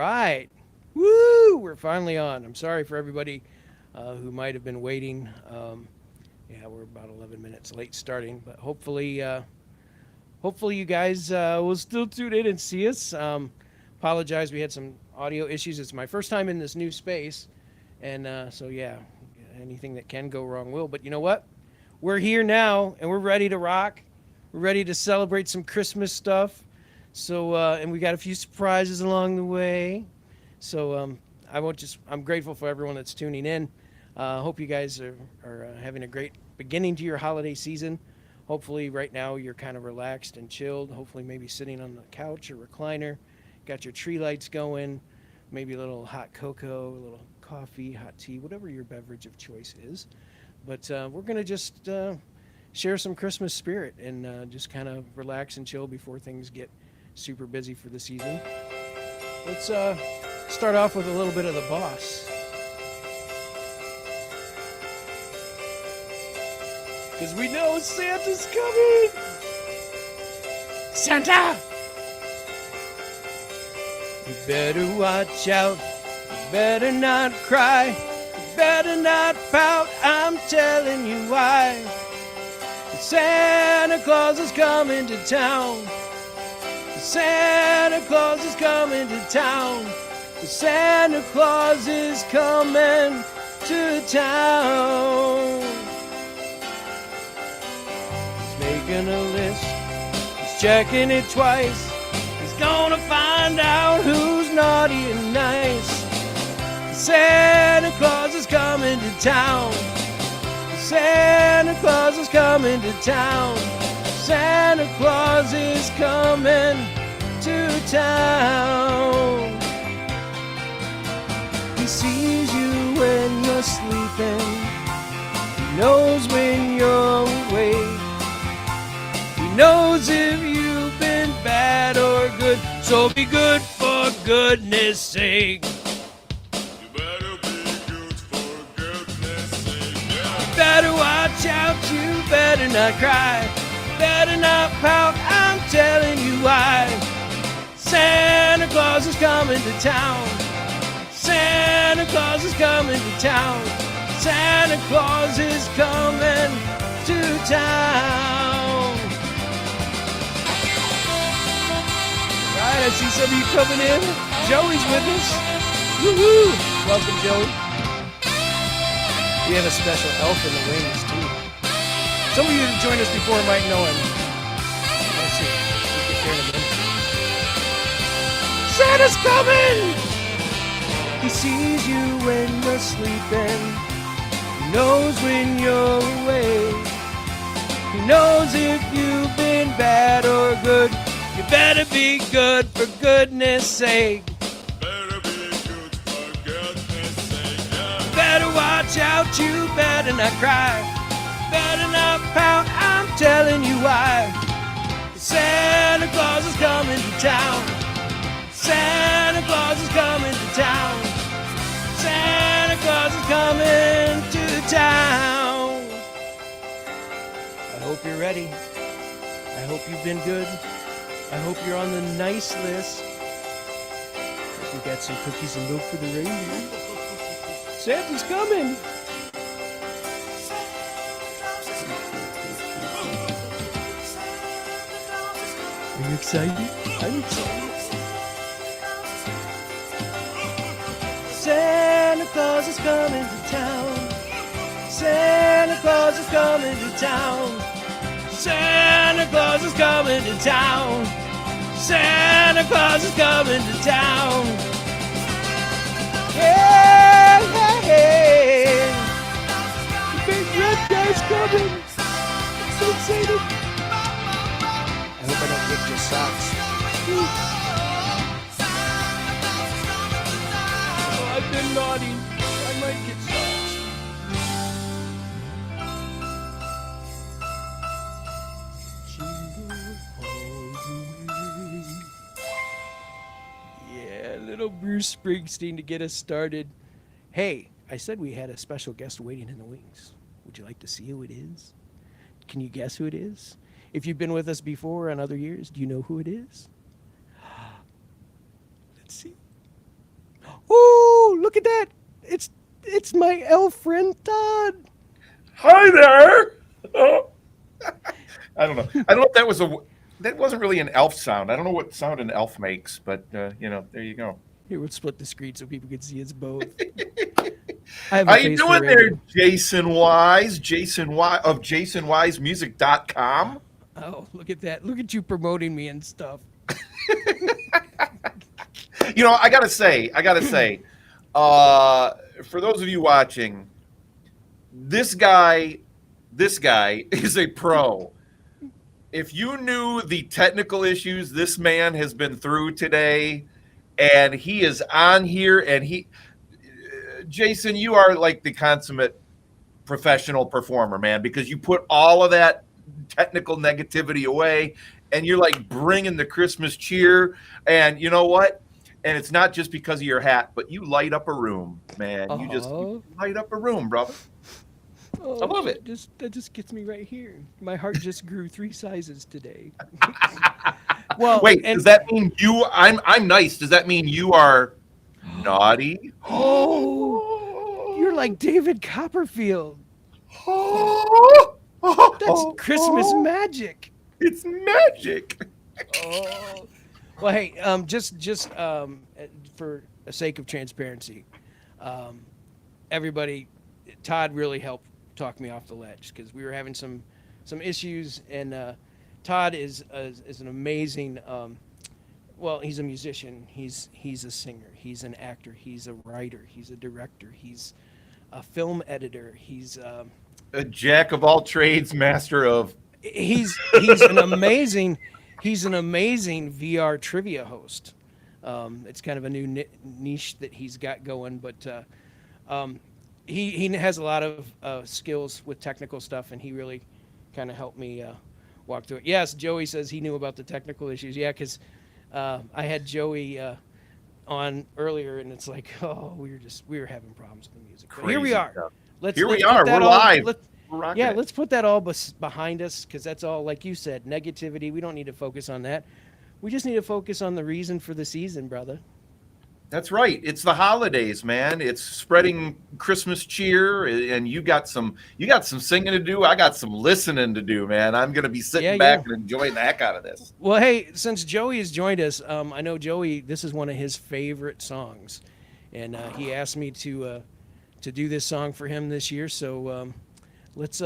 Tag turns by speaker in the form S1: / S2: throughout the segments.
S1: right. Woo! We're finally on. I'm sorry for everybody who might have been waiting. Yeah, we're about 11 minutes late starting, but hopefully you guys will still tune in and see us. Apologize, we had some audio issues. It's my first time in this new space, and so yeah, anything that can go wrong will. But you know what? We're here now, and we're ready to rock. We're ready to celebrate some Christmas stuff. So, and we got a few surprises along the way. So, I'm grateful for everyone that's tuning in. Hope you guys are having a great beginning to your holiday season. Hopefully, right now you're kind of relaxed and chilled. Hopefully, maybe sitting on the couch or recliner. Got your tree lights going. Maybe a little hot cocoa, a little coffee, hot tea, whatever your beverage of choice is. But we're going to just share some Christmas spirit and just kind of relax and chill before things get super busy for the season. Let's start off with a little bit of the boss. Because we know Santa's coming! Santa! You better watch out, you better not cry, you better not pout, I'm telling you why. Santa Claus is coming to town. Santa Claus is coming to town. Santa Claus is coming to town. He's making a list, he's checking it twice. He's gonna find out who's naughty and nice. Santa Claus is coming to town. Santa Claus is coming to town. Santa Claus is coming to town. He sees you when you're sleeping. He knows when you're awake. He knows if you've been bad or good. So be good for goodness sake. Better watch out, you better not cry, better not pout, I'm telling you why. Santa Claus is coming to town. Santa Claus is coming to town. Santa Claus is coming to town. Right, I see some of you coming in. Joey's with us. Woohoo! Welcome, Joey. We have a special elf in the wings, too. Some of you who joined us before might know him. Let's see. We'll get there in a minute. Santa's coming! He sees you when you're sleeping. He knows when you're awake. He knows if you've been bad or good. You better be good for goodness sake. Better watch out, you better not cry, better not pout, I'm telling you why. Santa Claus is coming to town. Santa Claus is coming to town. Santa Claus is coming to town. I hope you're ready. I hope you've been good. I hope you're on the nice list. Hope you got some cookies and milk for the reindeer. Santa's coming! Are you excited? I'm excited. Santa Claus is coming to town. Santa Claus is coming to town. Santa Claus is coming to town. Santa Claus is coming to town. Yeah, yeah, yeah. The big red guy's coming. I'm so excited. I hope I don't get your socks. Oh, I've been naughty. I might get socks. Jingle all the way. Yeah, little Bruce Springsteen to get us started. Hey, I said we had a special guest waiting in the wings. Would you like to see who it is? Can you guess who it is? If you've been with us before on other years, do you know who it is? Let's see. look at that. It's my elf friend Todd.
S2: Hi there. I don't know. I don't know if that wasn't really an elf sound. I don't know what sound an elf makes, but there you go.
S1: Here, we'll split the screen so people can see us both. I have a
S2: How you
S1: face for
S2: doing there,
S1: radio.
S2: Jason Wise? Jason Wise of JasonWiseMusic.com.
S1: Oh, look at that. Look at you promoting me and stuff.
S2: I gotta say, for those of you watching, this guy is a pro. If you knew the technical issues this man has been through today, and he is on here, and Jason, you are like the consummate professional performer, man, because you put all of that technical negativity away, and you're like bringing the Christmas cheer. And you know what? And it's not just because of your hat, but you light up a room, man. You light up a room, brother. I love it.
S1: That just gets me right here. My heart just grew 3 sizes today. Well,
S2: wait, does that mean I'm nice? Does that mean you are naughty?
S1: Oh, you're like David Copperfield. That's Christmas magic.
S2: It's magic.
S1: Oh. Well, hey, just for the sake of transparency, everybody, Todd really helped talk me off the ledge because we were having some issues, and Todd is an amazing. Well, he's a musician. He's a singer. He's an actor. He's a writer. He's a director. He's a film editor. He's
S2: a jack of all trades, master of.
S1: He's an amazing VR trivia host. It's kind of a new niche that he's got going, but he has a lot of skills with technical stuff, and he really kind of helped me walk through it. Yes, Joey says he knew about the technical issues. Yeah, because I had Joey on earlier, and it's like, we were having problems with the music. But here we are.
S2: We're live.
S1: Let's put that all behind us, because that's all, like you said, negativity. We don't need to focus on that. We just need to focus on the reason for the season, brother.
S2: That's right. It's the holidays, man. It's spreading Christmas cheer, and you got some singing to do. I got some listening to do, man. I'm going to be sitting back and enjoying the heck out of this.
S1: Well, hey, since Joey has joined us, I know Joey, this is one of his favorite songs, and he asked me to do this song for him this year. So let's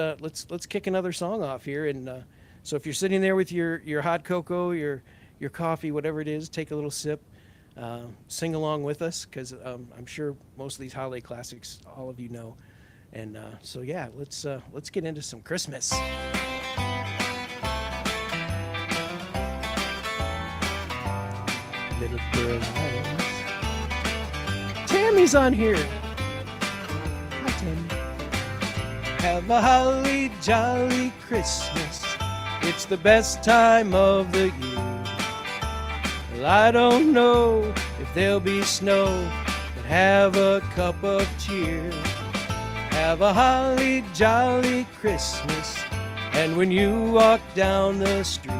S1: kick another song off here. And so if you're sitting there with your hot cocoa, your coffee, whatever it is, take a little sip. Sing along with us, because I'm sure most of these holiday classics all of you know. And so yeah, let's get into some Christmas. Little girl eyes. Tammy's on here. Hi, Tammy. Have a holly jolly Christmas. It's the best time of the year. Well, I don't know if there'll be snow, but have a cup of cheer. Have a holly jolly Christmas, and when you walk down the street,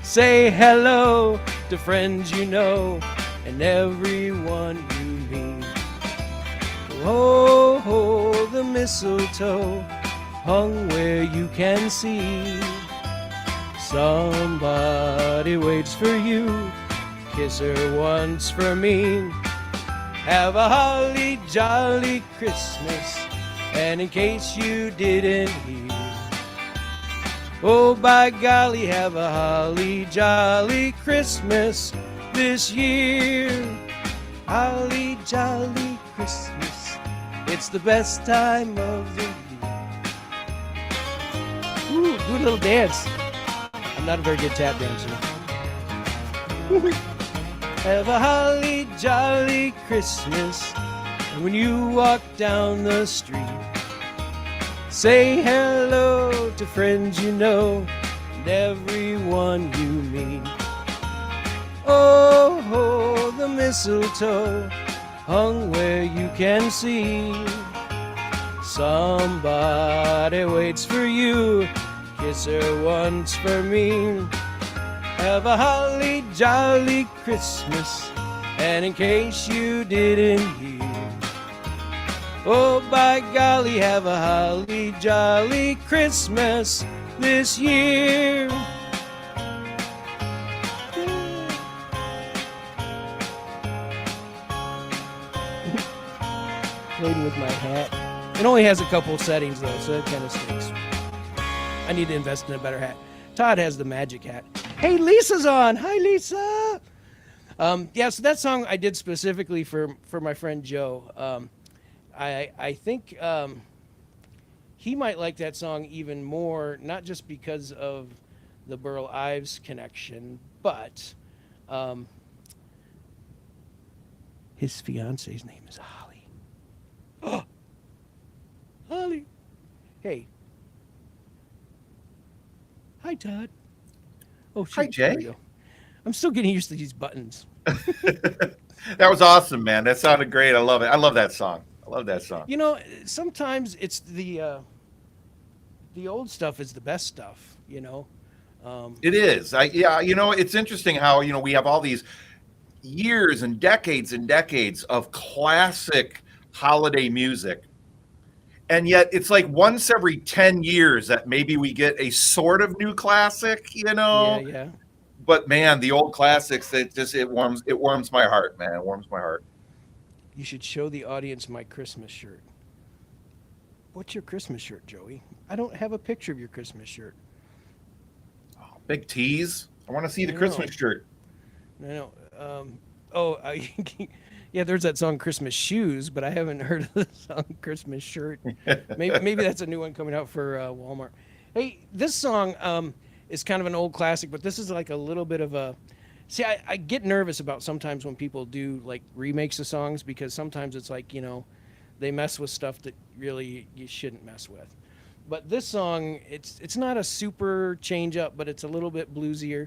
S1: say hello to friends you know and everyone you meet. Oh, oh, the mistletoe hung where you can see. Somebody waits for you, kiss her once for me. Have a holly jolly Christmas, and in case you didn't hear, oh by golly, have a holly jolly Christmas this year. Holly jolly Christmas, it's the best time of the year. Ooh, do a little dance. I'm not a very good tap dancer. Have a holly jolly Christmas, and when you walk down the street, say hello to friends you know and everyone you meet. Oh, oh, the mistletoe hung where you can see. Somebody waits for you, kiss her once for me. Have a holly jolly Christmas, And in case you didn't hear, oh, by golly, have a holly jolly Christmas this year. Playing with my hat. It only has a couple settings though, so it kind of stinks. I need to invest in a better hat. Todd has the magic hat. Hey, Lisa's on. Hi, Lisa. Yeah, so that song I did specifically for my friend Joe. I think he might like that song even more, not just because of the Burl Ives connection, but his fiance's name is Holly. Oh, Holly. Hey. Hi, Todd. Oh, shoot.
S2: Hi, Jay.
S1: I'm still getting used to these buttons.
S2: That was awesome, man. That sounded great. I love it. I love that song. I love that song.
S1: You know, sometimes it's the old stuff is the best stuff, you know.
S2: It is. Yeah, you know, it's interesting how, you know, we have all these years and decades of classic holiday music. And yet it's like once every 10 years that maybe we get a sort of new classic, you know.
S1: Yeah.
S2: But man, the old classics, it warms my heart, man. It warms my heart.
S1: You should show the audience my Christmas shirt. What's your Christmas shirt, Joey? I don't have a picture of your Christmas shirt.
S2: Oh, big tease. I want to see the Christmas shirt.
S1: No. Yeah, there's that song Christmas Shoes, but I haven't heard of the song Christmas Shirt. Maybe that's a new one coming out for Walmart. Hey, this song is kind of an old classic, but this is like a little bit of a... See, I get nervous about sometimes when people do like remakes of songs, because sometimes it's like, you know, they mess with stuff that really you shouldn't mess with. But this song, it's not a super change up, but it's a little bit bluesier.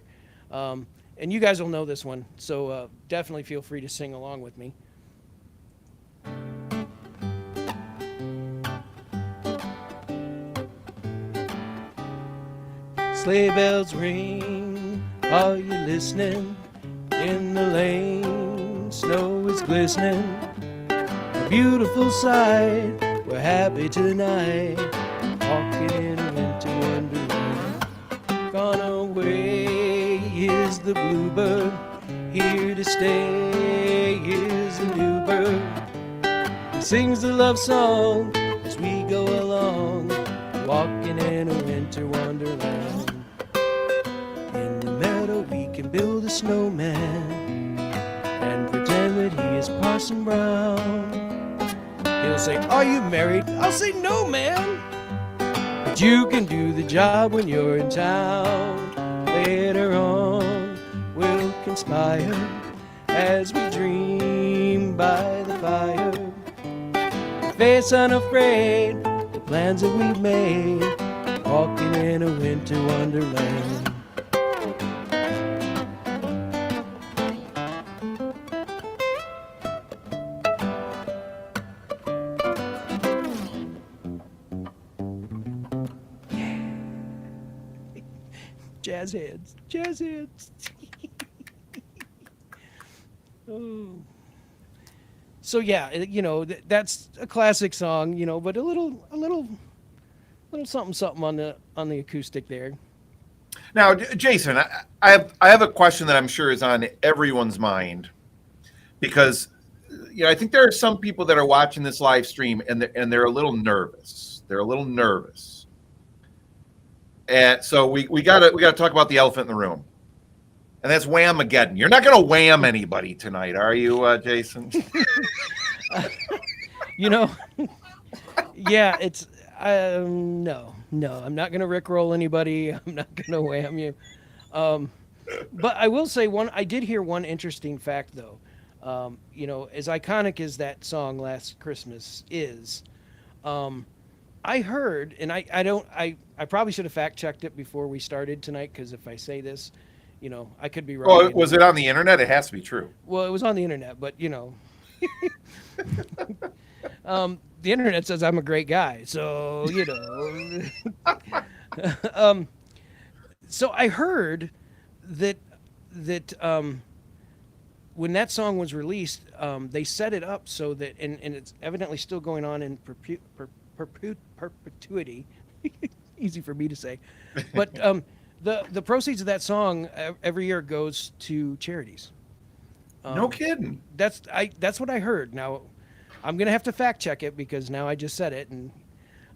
S1: And you guys will know this one, so definitely feel free to sing along with me. Sleigh bells ring, are you listening? In the lane, snow is glistening. A beautiful sight, we're happy tonight, walking in a winter wonderland. Gone away is the bluebird, here to stay is the new bird. He sings the love song as we go along, walking in a winter wonderland. In the meadow we can build a snowman and pretend that he is Parson Brown. He'll say, are you married? I'll say, no, man. But you can do the job when you're in town. Later on, we'll conspire as we dream by the fire. Face unafraid, the plans that we've made, walking in a winter wonderland. Jazz hands. Oh. So yeah, you know, that's a classic song, you know, but a little something on the acoustic there.
S2: Now, Jason, I have a question that I'm sure is on everyone's mind, because you know, I think there are some people that are watching this live stream and they're a little nervous. And so we gotta talk about the elephant in the room, and that's Whamageddon. You're not gonna wham anybody tonight, are you, Jason?
S1: You know, yeah, it's no, I'm not gonna rickroll anybody. I'm not gonna wham you. But I will say I did hear one interesting fact though. You know, as iconic as that song Last Christmas is, I heard, and I probably should have fact checked it before we started tonight, because if I say this, you know, I could be wrong.
S2: Oh, was it on the internet? It has to be true.
S1: Well, it was on the internet, but you know, the internet says I'm a great guy, so you know. So I heard that when that song was released, they set it up so that, and it's evidently still going on in perpetuity. Easy for me to say, but the proceeds of that song every year goes to charities.
S2: No kidding.
S1: That's what I heard. Now, I'm gonna have to fact check it because now I just said it, and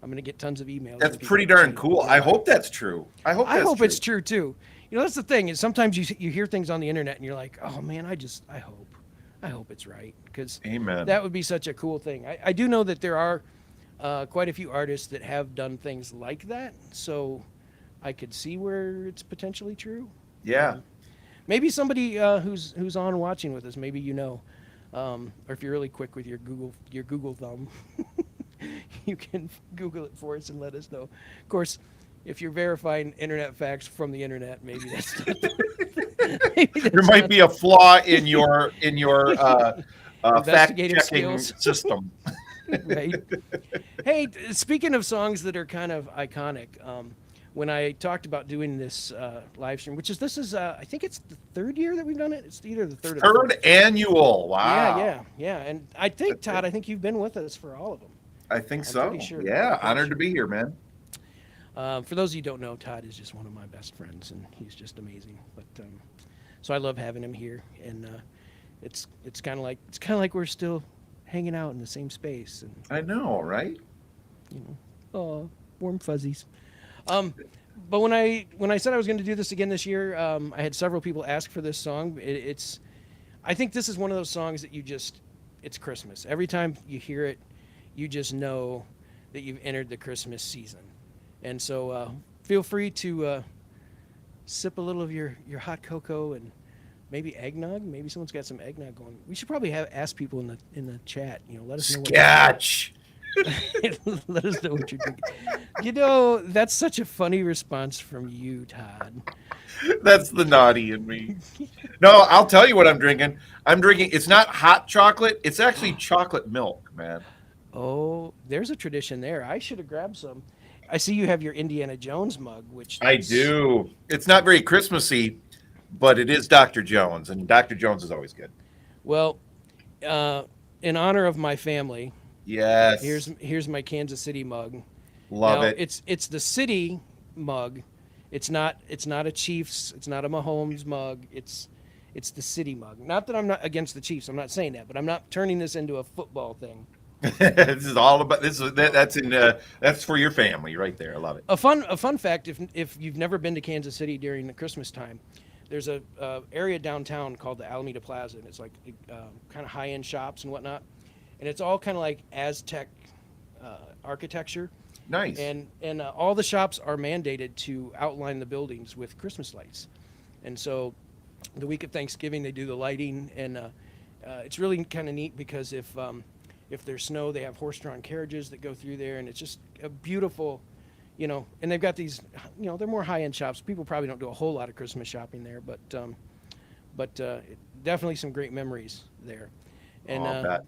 S1: I'm gonna get tons of emails.
S2: That's pretty darn cool. I hope that's true. I hope
S1: it's true too. You know, that's the thing is sometimes you hear things on the internet and you're like, oh man, I hope it's right, because
S2: Amen.
S1: that would be such a cool thing. I do know that there are quite a few artists that have done things like that, so I could see where it's potentially true.
S2: Yeah.
S1: Maybe somebody who's on watching with us, maybe or if you're really quick with your Google thumb, you can Google it for us and let us know. Of course, if you're verifying internet facts from the internet, maybe that's not
S2: there might be a flaw in your fact checking
S1: skills.
S2: system.
S1: Right. Hey, speaking of songs that are kind of iconic, when I talked about doing this live stream, this is I think it's the third year that we've done it. It's either the third or
S2: third annual. Wow.
S1: Yeah. And I think, Todd, I think you've been with us for all of them.
S2: I think so. Sure. Yeah, honored to be here, man.
S1: For those of you who don't know, Todd is just one of my best friends, and he's just amazing. But so I love having him here, and it's kind of like we're still hanging out in the same space. And
S2: I know, right?
S1: Warm fuzzies. But when I said I was going to do this again this year, I had several people ask for this song. I think this is one of those songs that it's Christmas. Every time you hear it, you just know that you've entered the Christmas season. And so feel free to sip a little of your hot cocoa and maybe eggnog. Maybe someone's got some eggnog going. We should probably ask people in the chat. Let us know.
S2: Scotch.
S1: Let us know what you're drinking. That's such a funny response from you, Todd.
S2: That's the naughty in me. No, I'll tell you what I'm drinking. It's not hot chocolate. It's actually chocolate milk, man.
S1: Oh, there's a tradition there. I should have grabbed some. I see you have your Indiana Jones mug, which
S2: I do. It's not very Christmassy, but it is Dr. Jones, and Dr. Jones is always good.
S1: Well, in honor of my family,
S2: yes,
S1: here's my Kansas City mug.
S2: Love it.
S1: It's the city mug. It's not a Chiefs. It's not a Mahomes mug. It's the city mug. Not that I'm not against the Chiefs. I'm not saying that, but I'm not turning this into a football thing.
S2: This is all about this. That's for your family right there. I love it.
S1: A fun fact: if you've never been to Kansas City during the Christmas time, there's a area downtown called the Alameda Plaza, and it's like kind of high end shops and whatnot, and it's all kind of like Aztec architecture.
S2: Nice.
S1: And all the shops are mandated to outline the buildings with Christmas lights, and so the week of Thanksgiving they do the lighting, and it's really kind of neat because if there's snow, they have horse-drawn carriages that go through there, and it's just a beautiful, and they've got these, they're more high-end shops. People probably don't do a whole lot of Christmas shopping there, but definitely some great memories there. And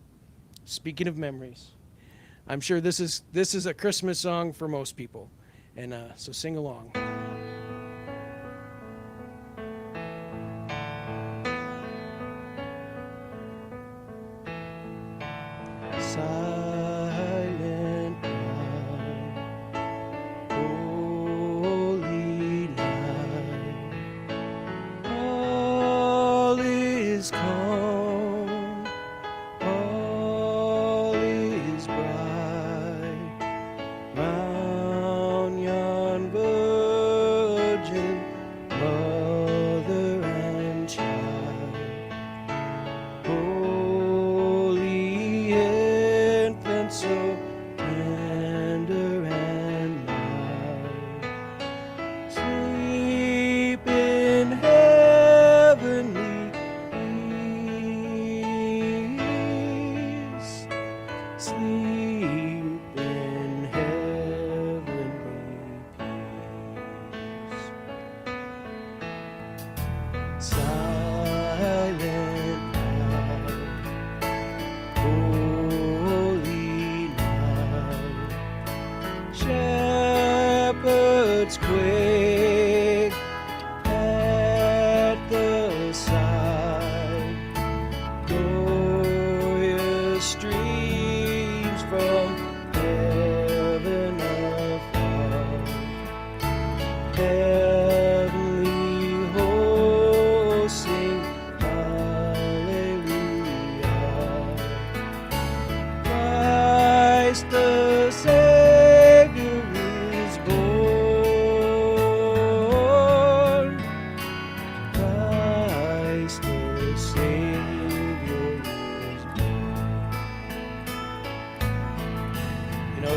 S1: speaking of memories, I'm sure this is a Christmas song for most people, and so sing along. Silent night, holy night, all is calm, all is bright, round yon virgin, mother and child, holy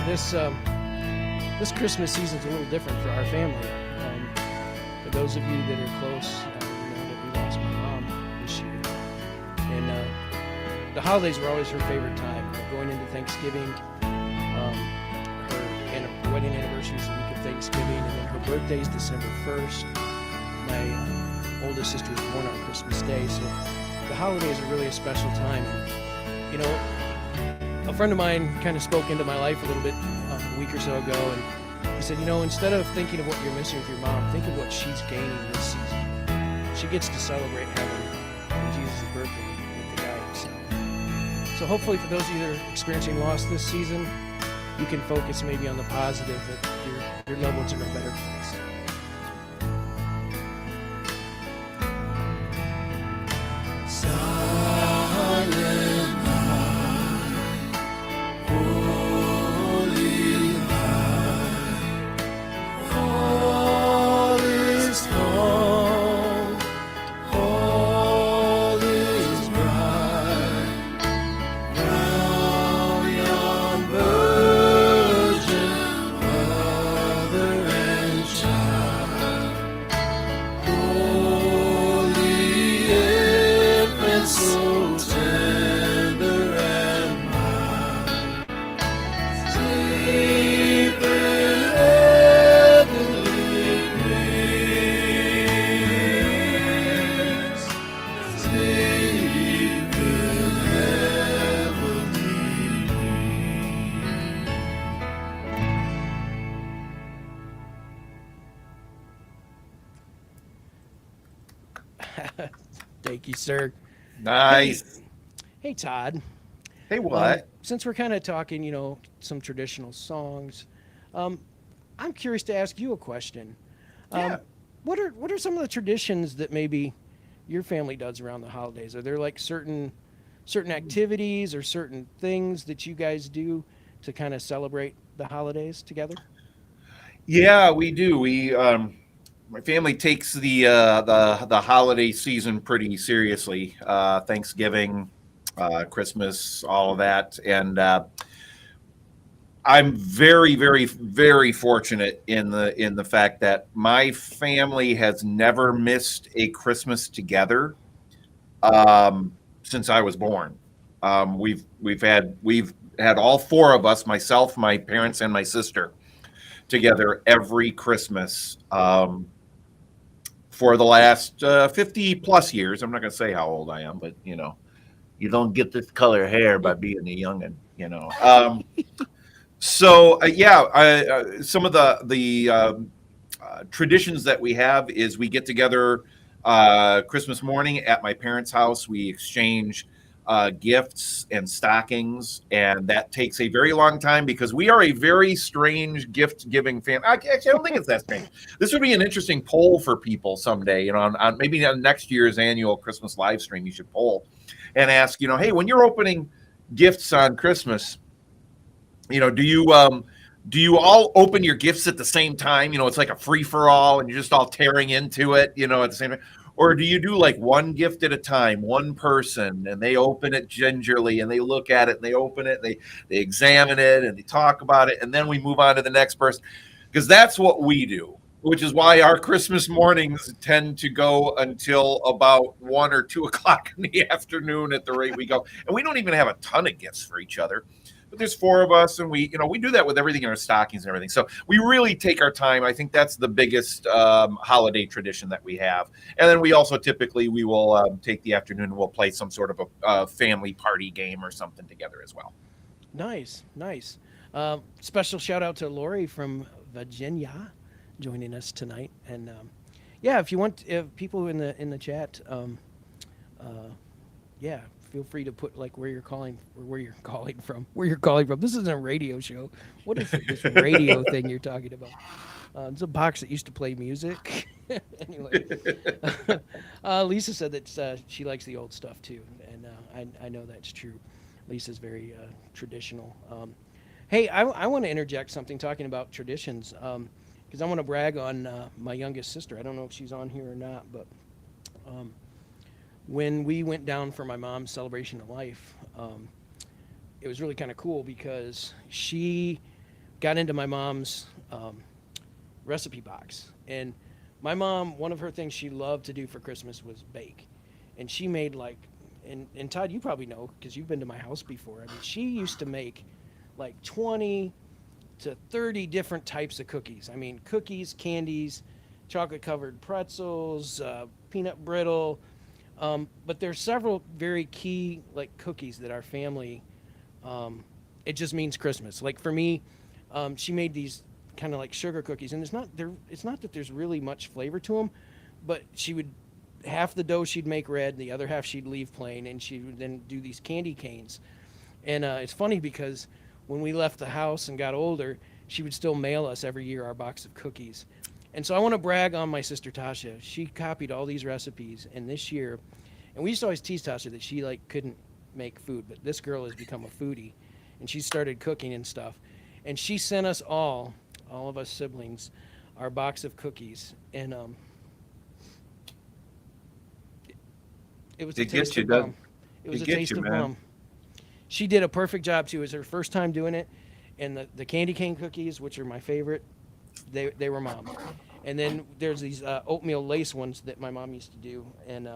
S1: this Christmas season's a little different for our family. For those of you that are close, you know that we lost my mom this year, and the holidays were always her favorite time. Going into Thanksgiving, her wedding anniversary is the week of Thanksgiving, and then her birthday is December 1st. My oldest sister was born on Christmas Day, so the holidays are really a special time. And, you know, a friend of mine kind of spoke into my life a little bit a week or so ago, and he said, you know, instead of thinking of what you're missing with your mom, think of what she's gaining this season. She gets to celebrate having Jesus' birthday with the guys. So hopefully for those of you that are experiencing loss this season, you can focus maybe on the positive, that your loved ones are in a better place. Thank you, sir.
S2: Nice.
S1: Hey, Todd.
S2: Hey, what?
S1: Since we're kind of talking, you know, some traditional songs, I'm curious to ask you a question.
S2: Yeah.
S1: What are some of the traditions that maybe your family does around the holidays? Are there like certain activities or certain things that you guys do to kind of celebrate the holidays together?
S2: Yeah, we do. My family takes the holiday season pretty seriously. Thanksgiving, Christmas, all of that, and I'm very, very, very fortunate in the fact that my family has never missed a Christmas together since I was born. We've had all four of us, myself, my parents, and my sister, together every Christmas for the last 50 plus years. I'm not going to say how old I am, but you don't get this color hair by being a youngin. Some of the traditions that we have is we get together Christmas morning at my parents' house. We exchange gifts and stockings, and that takes a very long time because we are a very strange gift-giving family. Actually, I don't think it's that strange. This would be an interesting poll for people someday. On maybe on next year's annual Christmas live stream, you should poll and ask, hey, when you're opening gifts on Christmas, do you all open your gifts at the same time? It's like a free for all, and you're just all tearing into it, at the same time. Or do you do like one gift at a time, one person, and they open it gingerly and they look at it and they open it, they examine it and they talk about it, and then we move on to the next person? Because that's what we do, which is why our Christmas mornings tend to go until about 1 or 2 o'clock in the afternoon at the rate we go. And we don't even have a ton of gifts for each other. But there's 4 of us, and we do that with everything in our stockings and everything. So we really take our time. I think that's the biggest holiday tradition that we have. And then we also we will take the afternoon and we'll play some sort of a family party game or something together as well.
S1: Nice. Special shout out to Lori from Virginia joining us tonight. And if people in the chat, feel free to put like where you're calling from. This isn't a radio show. What is this radio thing you're talking about? It's a box that used to play music. Anyway, Lisa said that she likes the old stuff too, and I know that's true. Lisa's very traditional. Hey, I want to interject something talking about traditions because I want to brag on my youngest sister. I don't know if she's on here or not, but when we went down for my mom's celebration of life, it was really kind of cool because she got into my mom's recipe box. And my mom, one of her things she loved to do for Christmas was bake. And she made like, and Todd, you probably know because you've been to my house before. I mean, she used to make like 20 to 30 different types of cookies. I mean, cookies, candies, chocolate covered pretzels, peanut brittle. But there's several very key like cookies that our family, it just means Christmas. Like for me, she made these kind of like sugar cookies, and it's not that there's really much flavor to them, but she would, half the dough she'd make red, the other half she'd leave plain, and she would then do these candy canes. And it's funny because when we left the house and got older, she would still mail us every year our box of cookies. And so I want to brag on my sister Tasha. She copied all these recipes, and this year, and we used to always tease Tasha that she like couldn't make food, but this girl has become a foodie, and she started cooking and stuff. And she sent us all of us siblings, our box of cookies, and it was a taste of mom. It was a taste of mom. She did a perfect job too. It was her first time doing it, and the candy cane cookies, which are my favorite, they were mom. And then there's these oatmeal lace ones that my mom used to do, and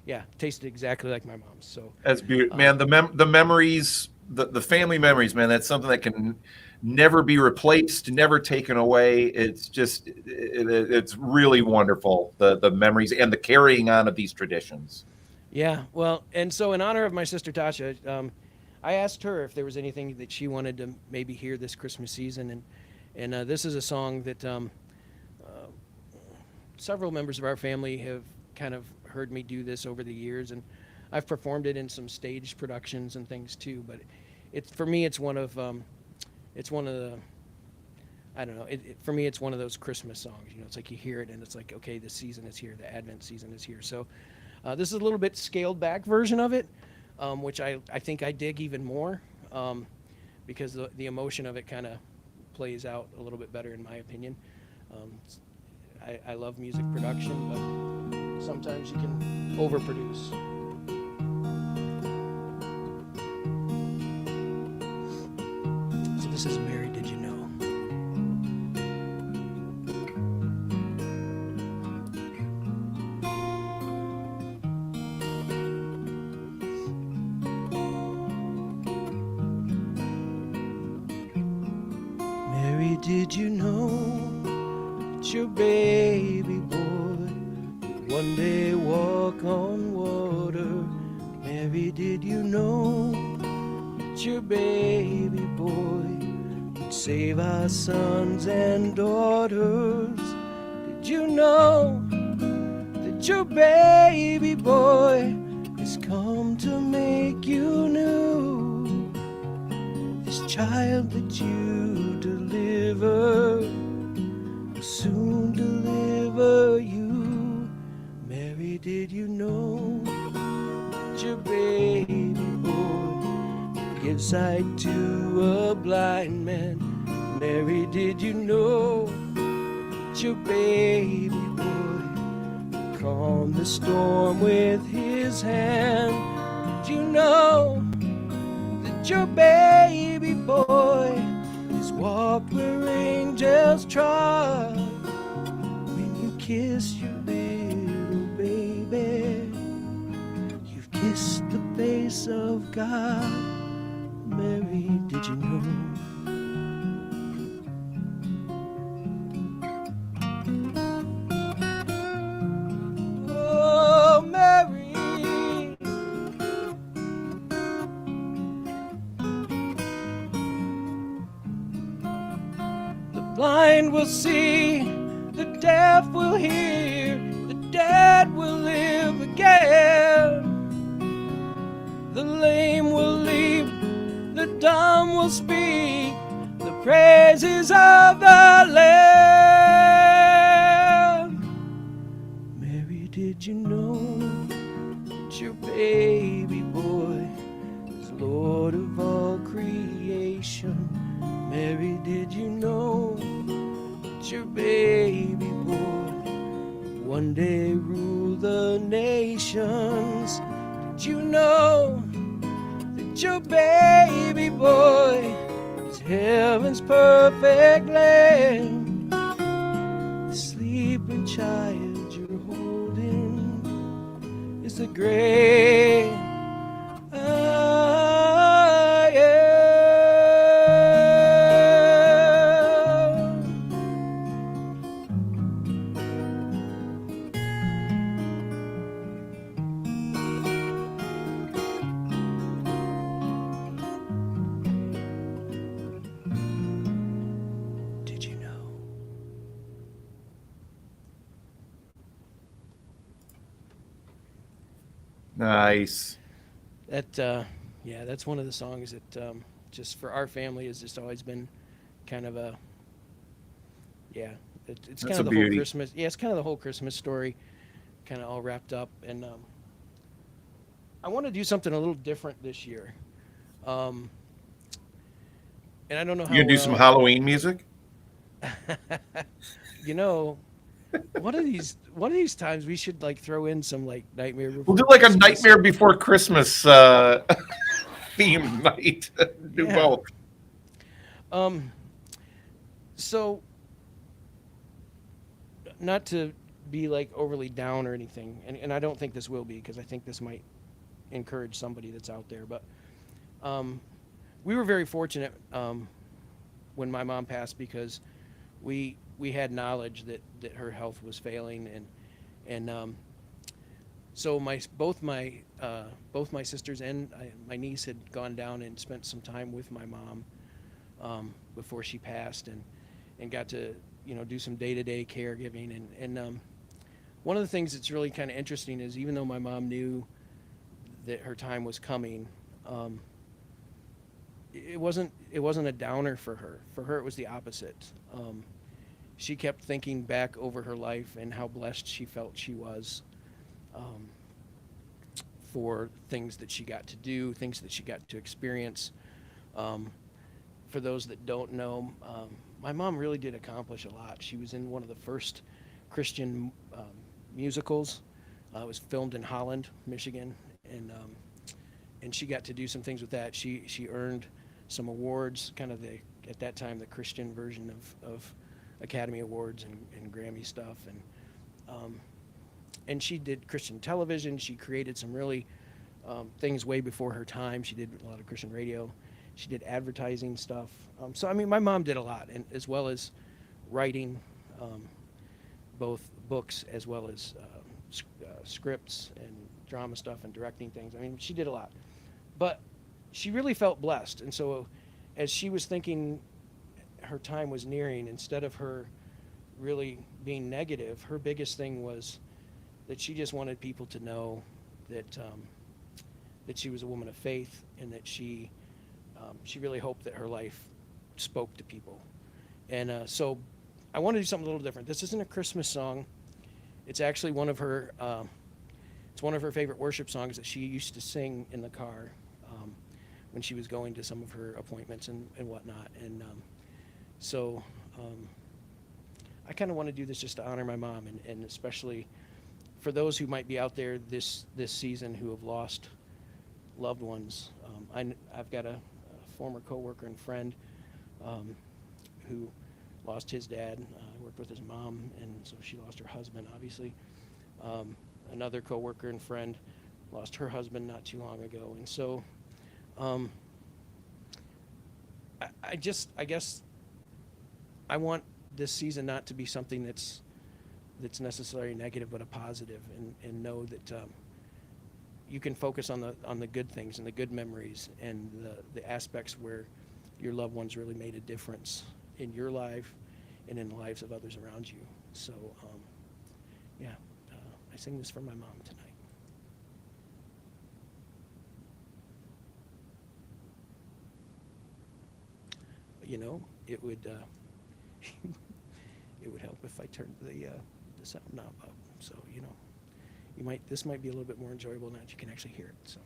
S1: yeah, tasted exactly like my mom's. So
S2: that's beautiful, man. The memories, the family memories, man. That's something that can never be replaced, never taken away. It's just it's really wonderful, the memories and the carrying on of these traditions.
S1: Yeah, well, and so in honor of my sister Tasha, I asked her if there was anything that she wanted to maybe hear this Christmas season, and this is a song that several members of our family have kind of heard me do this over the years, and I've performed it in some stage productions and things too. But for me, it's one of the, I don't know. For me, it's one of those Christmas songs. You know, it's like you hear it and it's like, okay, the season is here, the Advent season is here. So this is a little bit scaled back version of it, which I think I dig even more because the emotion of it kind of plays out a little bit better in my opinion. I love music production, but sometimes you can overproduce. So this is Mary, Did You Know? Mary, did you know that your baby boy would one day walk on water? Mary, did you know that your baby boy would save our sons and daughters? Did you know that your baby boy has come to make you new? This child that you deliver will soon deliver you. Mary, did you know that your baby boy gives sight to a blind man? Mary, did you know that your baby boy calmed the storm with his hand? Did you know that your baby boy is walked where angels trod? When you kiss your little baby, you've kissed the face of God. Mary, did you know? Oh, Mary, the blind will see, the deaf will hear, the dead will live again. The lame will leap, the dumb will speak, the praises of the Lamb. Mary, did you know that your baby boy is Lord of all creation? Mary, did you know that your baby boy would one day rule the nations? Did you know that your baby boy is heaven's perfect land. The sleeping child you're holding is the great I am. Did you know?
S2: Nice.
S1: That yeah, that's one of the songs that just for our family has just always been kind of a yeah. It's kind
S2: That's a
S1: of the whole
S2: beauty.
S1: Christmas. Yeah, it's kind of the whole Christmas story, kind of all wrapped up. And I want to do something a little different this year. Um, and I don't know
S2: You
S1: how
S2: gonna do some
S1: well.
S2: Halloween music?
S1: You know, one of these times we should like throw in some like Nightmare
S2: We'll
S1: Before
S2: do like a
S1: Christmas.
S2: Nightmare Before Christmas theme night. Do
S1: Yeah.
S2: both.
S1: Um. So not to be like overly down or anything, and I don't think this will be because I think this might encourage somebody that's out there. But um, we were very fortunate when my mom passed because we had knowledge that her health was failing and so both my sisters and my niece had gone down and spent some time with my mom before she passed and got to do some day-to-day caregiving and one of the things that's really kind of interesting is even though my mom knew that her time was coming, it wasn't a downer for her. For her, it was the opposite. She kept thinking back over her life and how blessed she felt she was um, for things that she got to do, things that she got to experience. Um, for those that don't know, my mom really did accomplish a lot. She was in one of the first Christian musicals. It was filmed in Holland, Michigan, and she got to do some things with that. She earned some awards, kind of at that time the Christian version of Academy Awards and Grammy stuff, and she did Christian television. She created some really things way before her time. She did a lot of Christian radio. She did advertising stuff. So I mean, my mom did a lot, and as well as writing, both books as well as scripts and drama stuff and directing things. I mean, she did a lot, but she really felt blessed. And so, as she was thinking, her time was nearing. Instead of her really being negative, her biggest thing was that she just wanted people to know that that she was a woman of faith and that she really hoped that her life spoke to people. And so I want to do something a little different. This isn't a Christmas song. It's actually one of her favorite worship songs that she used to sing in the car when she was going to some of her appointments and whatnot. And so I kind of want to do this just to honor my mom, and especially for those who might be out there this season who have lost loved ones. I've got a former coworker and friend who lost his dad. Worked with his mom, and so she lost her husband, obviously. Another coworker and friend lost her husband not too long ago, and so I guess I want this season not to be something that's necessarily negative, but a positive, and know that you can focus on the good things and the good memories and the aspects where your loved ones really made a difference in your life and in the lives of others around you. So, yeah, I sing this for my mom tonight. But, it would it would help if I turned the sound knob up. So, this might be a little bit more enjoyable now that you can actually hear it. So.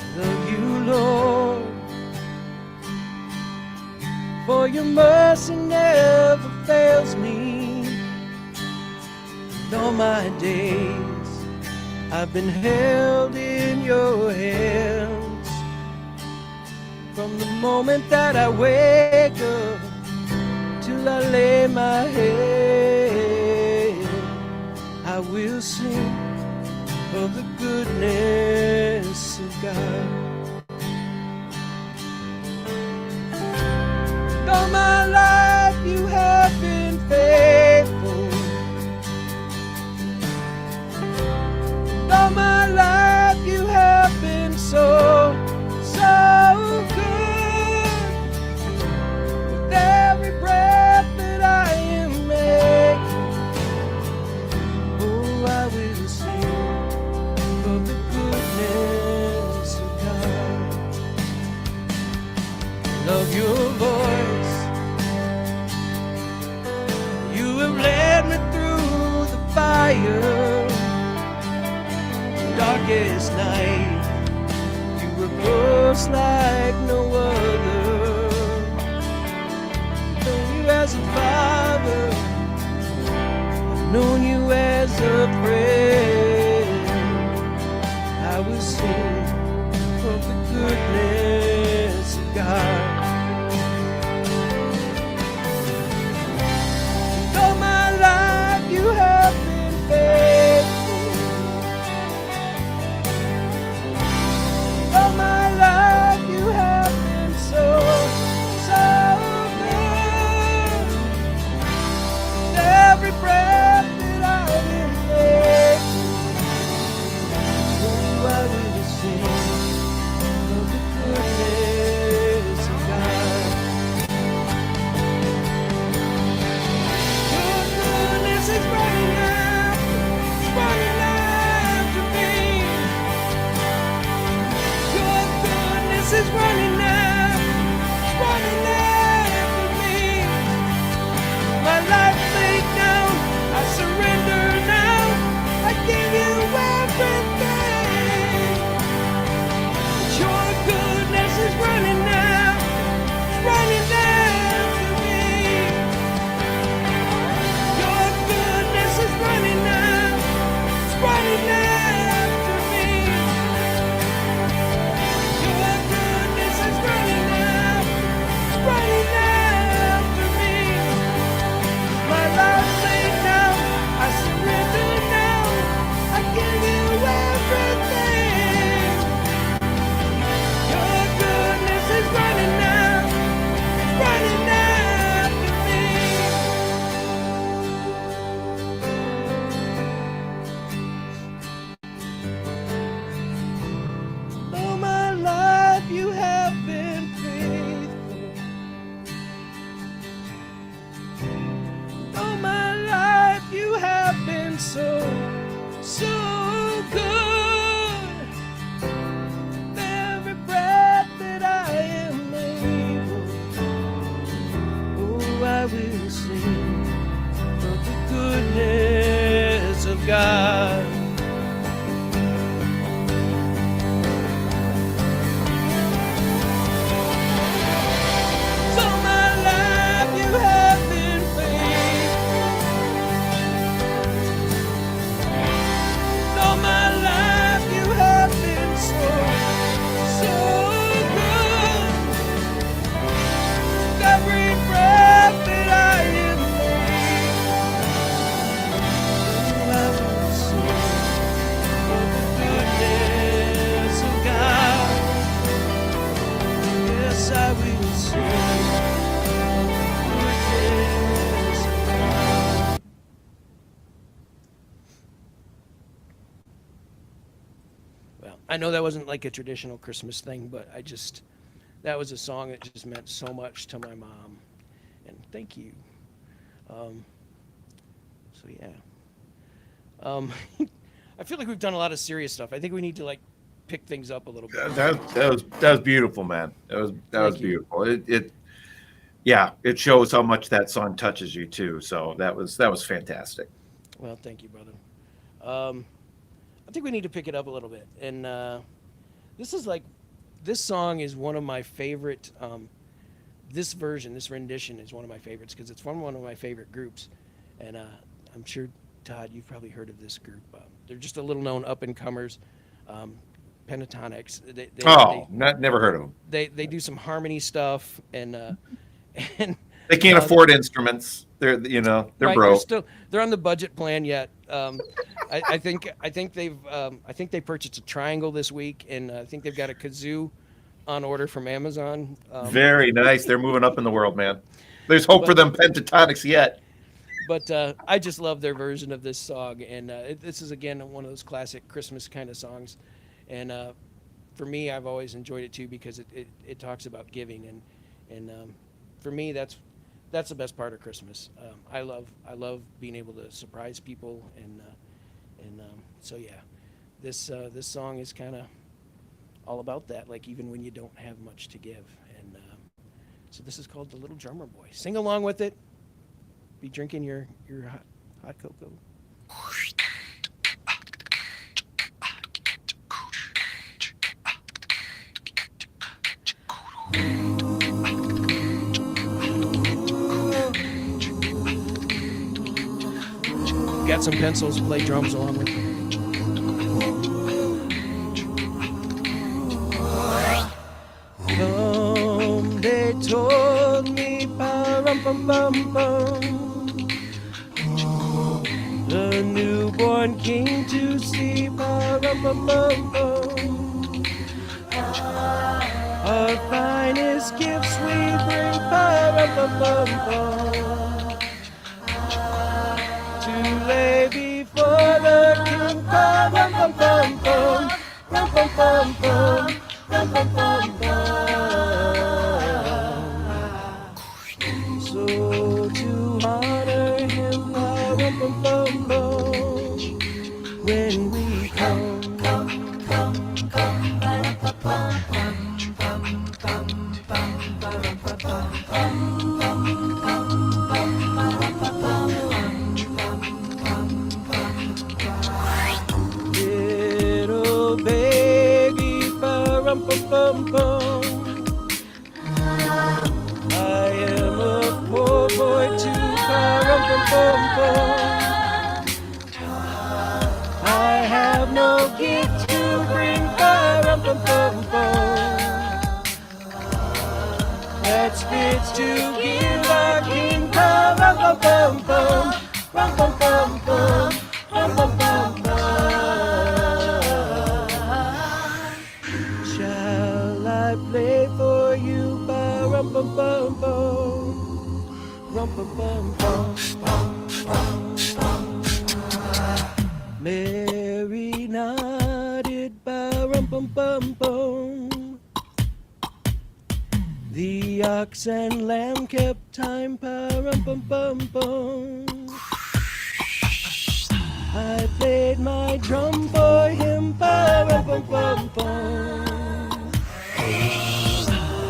S1: I love you, Lord, For your mercy never fails me. In all my days I've been held in your hands. From the moment that I wake up till I lay my head, I will sing of the goodness of God. All my life you have been faithful. All my life you have been so, so good. With every breath that I am making, oh, I will sing of the goodness of God. Love your voice. You have led me through the fire. Darkest night, you were close like no other. Known you as a father, I've known you as a friend. I will sing of the goodness of God. And all my life you have been faithful. All my life you have been so, so good. With every breath that I am taking, oh, I will sing of the goodness of God. Your goodness is running after, it's running after me. Your goodness is running after me. My life laid down, I surrender now. I give you everything. Your goodness is running after, it's running after me. Your goodness is running after, it's running after me. Your goodness is running after me. My life laid down, I surrender now. I give you everything. Your goodness is running after me. All my life you have been faithful. All my life you have been so, so good. With every breath that I am able, oh, I will sing of the goodness of God. All my life you have been faithful. All my life you have been so, so good. With every breath that I am making, oh, I will sing of the goodness of God. Yes, I will sing. Well, I know that wasn't like a traditional Christmas thing, but that was a song that just meant so much to my mom. And thank you. So yeah. I feel like we've done a lot of serious stuff. I think we need to like pick things up a little bit.
S2: That was beautiful, man. That was
S1: Thank you.
S2: beautiful. It shows how much that song touches you too. So that was fantastic.
S1: Well, thank you, brother. I think we need to pick it up a little bit. And this song is one of my favorite this version, this rendition, is one of my favorites because it's from one of my favorite groups, and I'm sure Todd, you've probably heard of this group. They're just a little known up and comers, Pentatonics.
S2: Never heard of them.
S1: They do some harmony stuff, and and
S2: They can't afford instruments. They're they're
S1: right,
S2: broke.
S1: They're on the budget plan yet. I think they purchased a triangle this week, and I think they've got a kazoo on order from Amazon.
S2: Very nice. They're moving up in the world, man. There's hope for them Pentatonics yet.
S1: But I just love their version of this song, and this is again one of those classic Christmas kind of songs. And for me, I've always enjoyed it too because it talks about giving, and for me, that's the best part of Christmas. I love being able to surprise people, and so yeah, this song is kind of all about that. Like even when you don't have much to give, and so this is called "The Little Drummer Boy." Sing along with it. Be drinking your hot cocoa. Got some pencils, play drums along with it. They told me, ba-rum-bum-bum-bum, the newborn king to see, ba-rum-bum-bum-bum. Our finest gifts we bring, ba-rum-bum-bum-bum, to lay before the king, ba-rum-bum-bum-bum, rum-bum-bum-bum, rum-bum-bum-bum. So to honor him, ba-rum-bum-bum-bum, when we come. Little baby, ba-rum-bum-bum-bum, I am a poor boy too, ba-rum-bum-bum-bum. I have no gift to bring, ba-rum-bum-bum-bum, that fits to give our king, ba-rum-bum-bum-bum, rum-bum-bum-bum, rum-bum-bum-bum. Shall I play for you, ba-rum-bum-bum-bum, rum-bum-bum-bum. Mary nodded, ba-rum-bum-bum-bum. The ox and lamb kept time, ba-rum-bum-bum-bum. I played my drum for him, ba-rum-bum-bum-bum.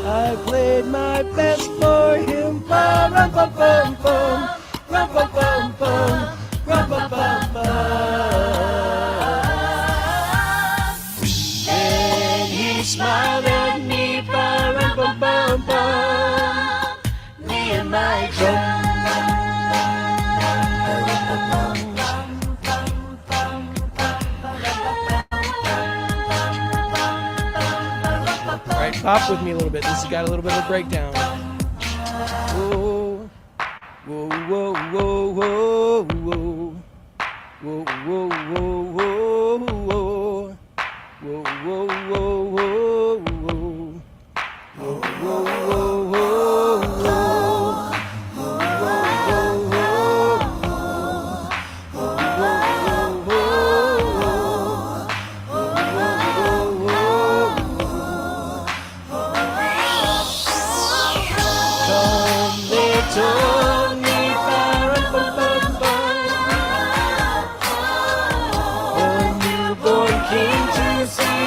S1: I played my best for him, ba-rum-bum-bum-bum, rum-bum-bum-bum, rum-bum-bum-bum. And he smiled at me, ba-rum-bum-bum-bum, me and my drum. All right, pop with me a little bit. This has got a little bit of a breakdown. Whoa, whoa, whoa, whoa, whoa, whoa, whoa, whoa, whoa, whoa, whoa, whoa, whoa, whoa, told me, ba-rum-bum-bum-bum, the newborn king to see,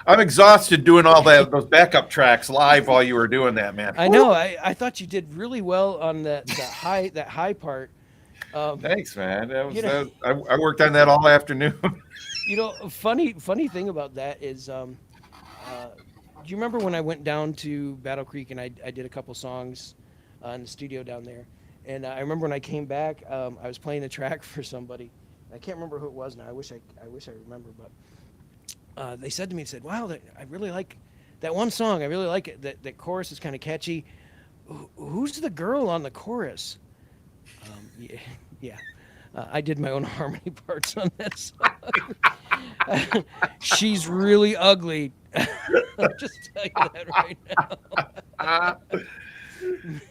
S2: I'm exhausted doing all those backup tracks live while you were doing that, man.
S1: I know. I thought you did really well on that high part.
S2: Thanks, man.
S1: You know,
S2: I worked on that all afternoon.
S1: a funny thing about that is, do you remember when I went down to Battle Creek and I did a couple songs in the studio down there? And I remember when I came back, I was playing a track for somebody. I can't remember who it was now. I wish I remember, but they said to me, "Wow, I really like that one song. I really like it. That chorus is kind of catchy. Who's the girl on the chorus?" Yeah, yeah. I did my own harmony parts on that song. She's really ugly. I'll just tell you that right now.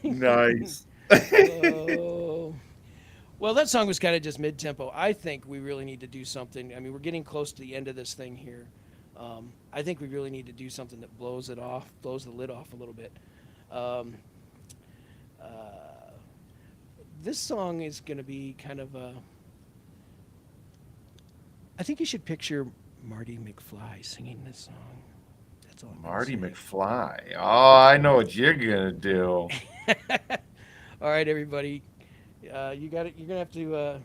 S2: Nice.
S1: Oh. Well, that song was kind of just mid-tempo. I think we really need to do something. I mean, we're getting close to the end of this thing here. I think we really need to do something that blows the lid off a little bit. This song is going to be kind of a... I think you should picture Marty McFly singing this song. That's all.
S2: Marty McFly. Oh, I know what you're gonna do.
S1: All right, everybody. You got it. You're gonna have to,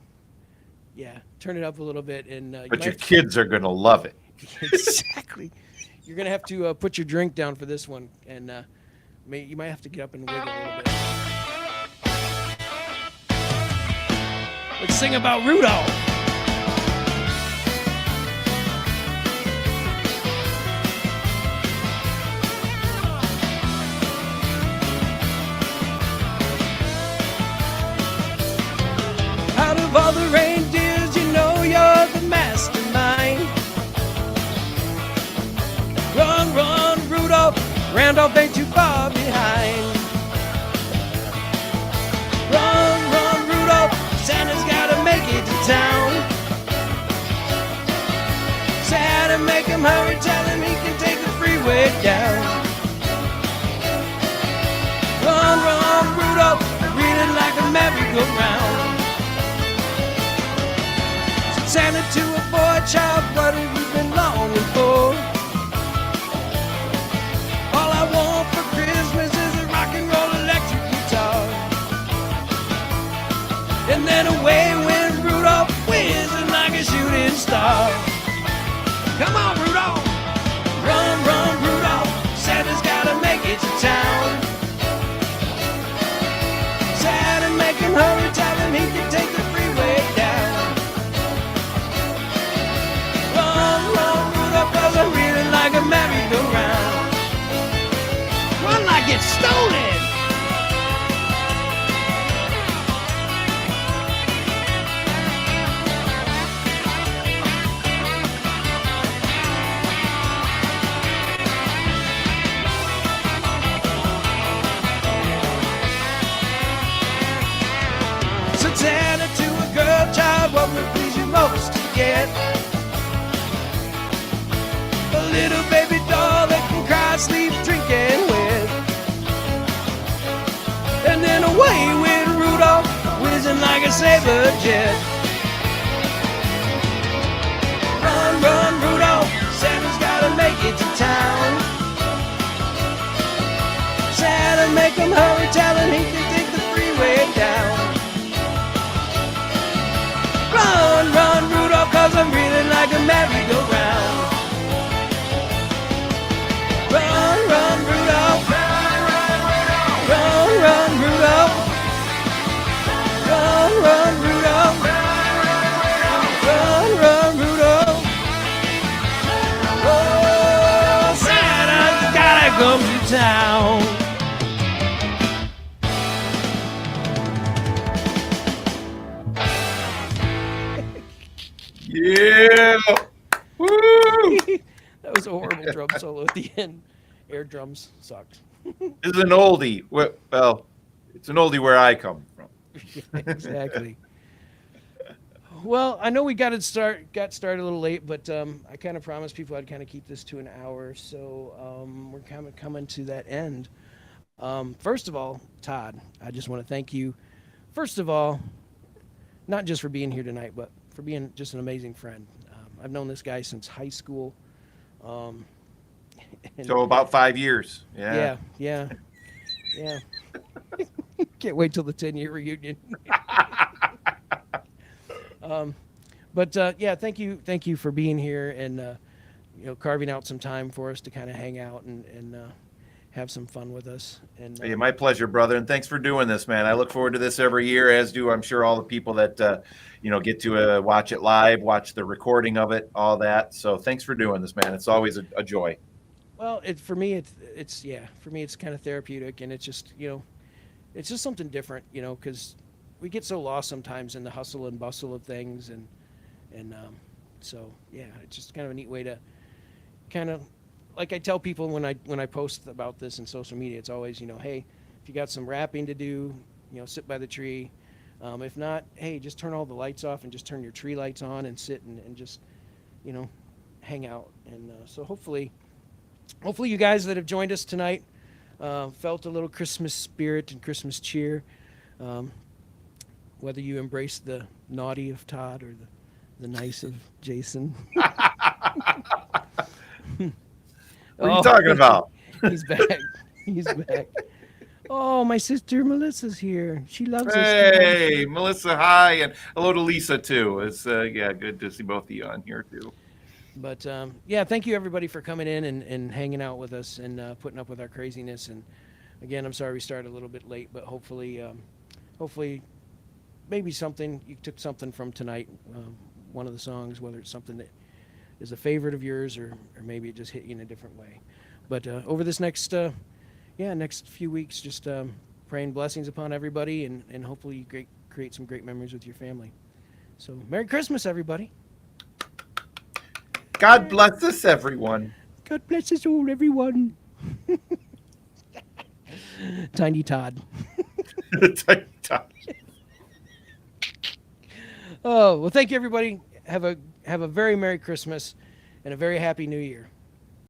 S1: turn it up a little bit, and
S2: But your kids are gonna love it.
S1: exactly. You're gonna have to put your drink down for this one, and you might have to get up and wiggle a little bit. Let's sing about Rudolph. Out of all the reindeers, you know you're the mastermind. Run, run, Rudolph, Randolph ain't too far behind. Run, run, Rudolph, Santa's gotta make it to town. Santa, make him hurry, tell him he can take the freeway down. Run, run, Rudolph, reeling like a merry-go-round. Santa to a boy child, what have you been longing for? All I want for Christmas is a rock and roll electric guitar. And then away went Rudolph, whizzing like a shooting star. Come on, Rudolph! Run, run, Rudolph, Santa's gotta make it to town. Santa, make him hurry, tell him he can take the freeway down. Cause I'm reeling like a merry-go-round. Run like it's stolen. So Santa to a girl child, what would please you most to get? A little baby doll that can cry, sleep, drinking with. And then away went Rudolph, whizzing like a saber jet. Run, run, Rudolph, Santa's gotta make it to town. Santa, make him hurry, tell him he can take the freeway down. Run, run, Rudolph, cause I'm reeling like a merry-go-round. Run, run, Rudolph. Run, run, Rudolph. Run, run, Rudolph. Run, run, Rudolph. Oh, Santa's gotta come to town.
S2: Yeah. Woo!
S1: That was a horrible drum solo at the end. Air drums sucked.
S2: This is an oldie. Well, it's an oldie where I come from.
S1: Exactly. Well, I know we got started a little late, but I kind of promised people I'd kind of keep this to an hour, so we're kind of coming to that end. First of all, Todd, I just want to thank you. First of all, not just for being here tonight, but for being just an amazing friend. I've known this guy since high school. And
S2: So about 5 years. Yeah.
S1: yeah. Can't wait till the 10-year reunion. um, but yeah, thank you for being here and carving out some time for us to kind of hang out and have some fun with us. And
S2: Hey, my pleasure, brother. And thanks for doing this, man. I look forward to this every year, as do I'm sure all the people that get to watch it live, watch the recording of it, all that. So thanks for doing this, man. It's always a joy.
S1: well, for me it's kind of therapeutic, and it's just it's just something different, because we get so lost sometimes in the hustle and bustle of things, and so yeah, it's just kind of a neat way to kind of, like I tell people when I post about this in social media, it's always, hey, if you got some wrapping to do, sit by the tree. If not, hey, just turn all the lights off and just turn your tree lights on and sit and just, hang out. And so hopefully you guys that have joined us tonight felt a little Christmas spirit and Christmas cheer. Whether you embrace the naughty of Todd or the nice of Jason.
S2: What are you talking about?
S1: He's back. He's back. Oh, my sister Melissa's here. She loves us.
S2: Hey, Melissa, hi, and hello to Lisa too. It's good to see both of you on here too.
S1: But yeah, thank you everybody for coming in and hanging out with us and putting up with our craziness. And again, I'm sorry we started a little bit late, but hopefully maybe you took something from tonight, one of the songs, whether it's something that is a favorite of yours or maybe it just hit you in a different way. But over this next few weeks, just praying blessings upon everybody and hopefully you create some great memories with your family. So Merry Christmas, everybody.
S2: God bless us, everyone.
S1: God bless us all, everyone. Tiny Todd. Oh, well, thank you, everybody. Have a very Merry Christmas and a very Happy New Year.